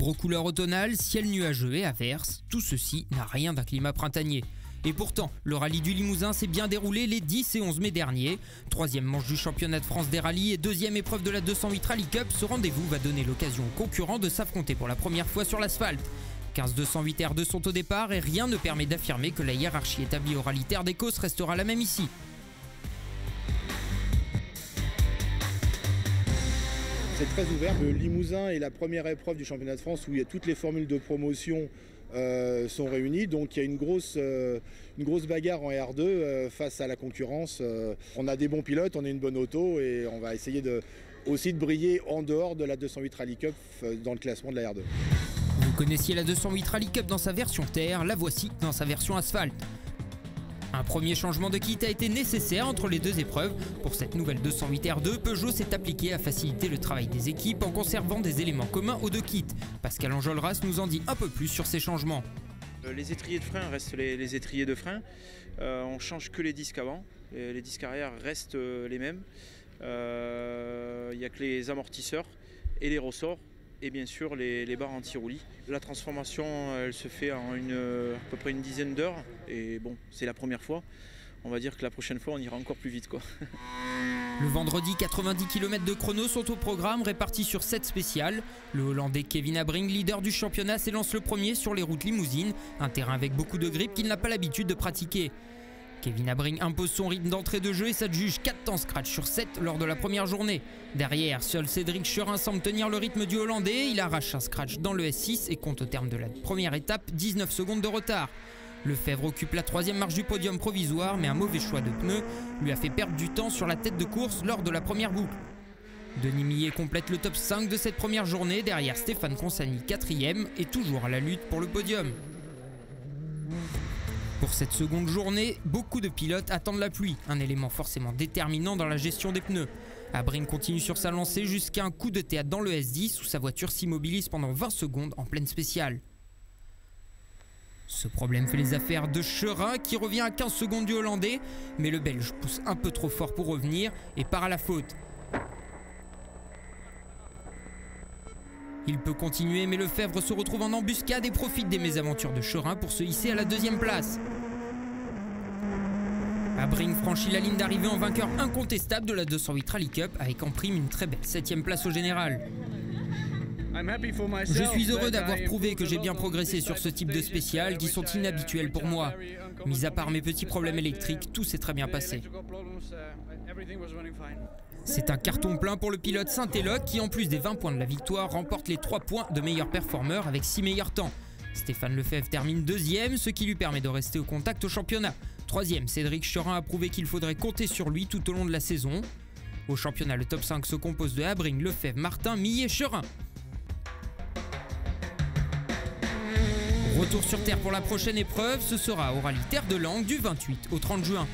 aux couleurs automnales, ciel nuageux et averse, tout ceci n'a rien d'un climat printanier. Et pourtant, le rallye du Limousin s'est bien déroulé les 10 et 11 mai derniers. Troisième manche du championnat de France des rallyes et deuxième épreuve de la 208 Rally Cup, ce rendez-vous va donner l'occasion aux concurrents de s'affronter pour la première fois sur l'asphalte. 15 208 R2 sont au départ et rien ne permet d'affirmer que la hiérarchie établie au rallye Terre d'Écosse restera la même ici. C'est très ouvert. Le Limousin est la première épreuve du championnat de France où il y a toutes les formules de promotion sont réunies. Donc il y a une grosse bagarre en R2 face à la concurrence. On a des bons pilotes, on a une bonne auto et on va essayer aussi de briller en dehors de la 208 Rally Cup dans le classement de la R2. Vous connaissiez la 208 Rally Cup dans sa version terre, la voici dans sa version asphalte. Un premier changement de kit a été nécessaire entre les deux épreuves. Pour cette nouvelle 208 R2, Peugeot s'est appliqué à faciliter le travail des équipes en conservant des éléments communs aux deux kits. Pascal Enjolras nous en dit un peu plus sur ces changements. Les étriers de frein restent les étriers de frein. On change que les disques avant. Les disques arrière restent les mêmes. Il n'y a que les amortisseurs et les ressorts. Et bien sûr les barres anti-roulis. La transformation elle se fait en à peu près une dizaine d'heures et bon c'est la première fois. On va dire que la prochaine fois on ira encore plus vite quoi. Le vendredi, 90 km de chrono sont au programme répartis sur 7 spéciales. Le Hollandais Kevin Abring, leader du championnat, s'élance le premier sur les routes limousines, un terrain avec beaucoup de grippe qu'il n'a pas l'habitude de pratiquer. Kevin Abring impose son rythme d'entrée de jeu et s'adjuge 4 temps scratch sur 7 lors de la première journée. Derrière, seul Cédric Cherin semble tenir le rythme du Hollandais. Il arrache un scratch dans le S6 et compte au terme de la première étape 19 secondes de retard. Lefebvre occupe la troisième marche du podium provisoire, mais un mauvais choix de pneus lui a fait perdre du temps sur la tête de course lors de la première boucle. Denis Millet complète le top 5 de cette première journée, derrière Stéphane Consani 4e et toujours à la lutte pour le podium. Pour cette seconde journée, beaucoup de pilotes attendent la pluie, un élément forcément déterminant dans la gestion des pneus. Abring continue sur sa lancée jusqu'à un coup de théâtre dans le S10 où sa voiture s'immobilise pendant 20 secondes en pleine spéciale. Ce problème fait les affaires de Cherin qui revient à 15 secondes du Hollandais, mais le Belge pousse un peu trop fort pour revenir et part à la faute. Il peut continuer, mais Lefebvre se retrouve en embuscade et profite des mésaventures de Cherin pour se hisser à la deuxième place. Abring franchit la ligne d'arrivée en vainqueur incontestable de la 208 Rally Cup avec en prime une très belle 7e place au général. Je suis heureux d'avoir prouvé que j'ai bien progressé sur ce type de spéciales qui sont inhabituels pour moi. Mis à part mes petits problèmes électriques, tout s'est très bien passé. C'est un carton plein pour le pilote Saint-Éloque qui, en plus des 20 points de la victoire, remporte les 3 points de meilleur performeur avec 6 meilleurs temps. Stéphane Lefebvre termine 2e, ce qui lui permet de rester au contact au championnat. 3e, Cédric Cherin a prouvé qu'il faudrait compter sur lui tout au long de la saison. Au championnat, le top 5 se compose de Abring, Lefebvre, Martin, Millet, Cherin. Retour sur terre pour la prochaine épreuve, ce sera au rallye Terre de Langue du 28 au 30 juin.